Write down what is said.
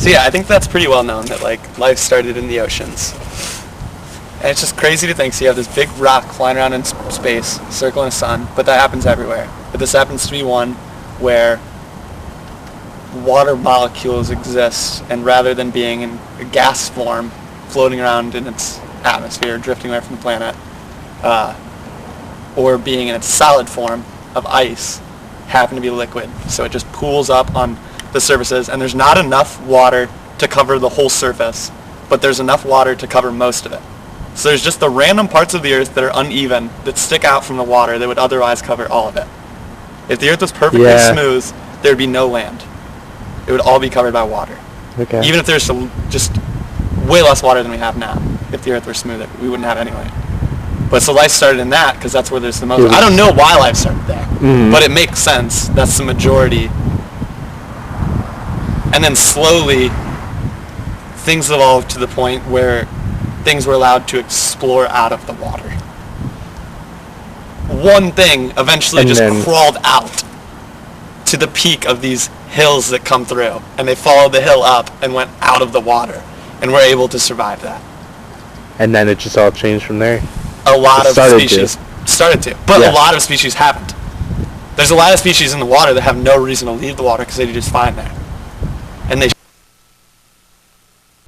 So yeah, I think that's pretty well known that like life started in the oceans. And it's just crazy to think. So you have this big rock flying around in space, circling the sun, but that happens everywhere. But this happens to be one where water molecules exist, and rather than being in a gas form, floating around in its atmosphere, drifting away from the planet, or being in its solid form of ice, happen to be liquid. So it just pools up on the surfaces, and there's not enough water to cover the whole surface, but there's enough water to cover most of it. So there's just the random parts of the Earth that are uneven, that stick out from the water that would otherwise cover all of it. If the Earth was perfectly smooth, there would be no land. It would all be covered by water. Okay. Even if there's just way less water than we have now. If the Earth were smoother, we wouldn't have any land. But so life started in that because that's where there's the most. I don't know why life started there, but it makes sense. That's the majority. And then slowly, things evolved to the point where things were allowed to explore out of the water. One thing eventually just crawled out to the peak of these hills that come through, and they followed the hill up and went out of the water, and were able to survive that. And then it just all changed from there. A lot of species started to, but a lot of species haven't. There's a lot of species in the water that have no reason to leave the water because they just fine there, and they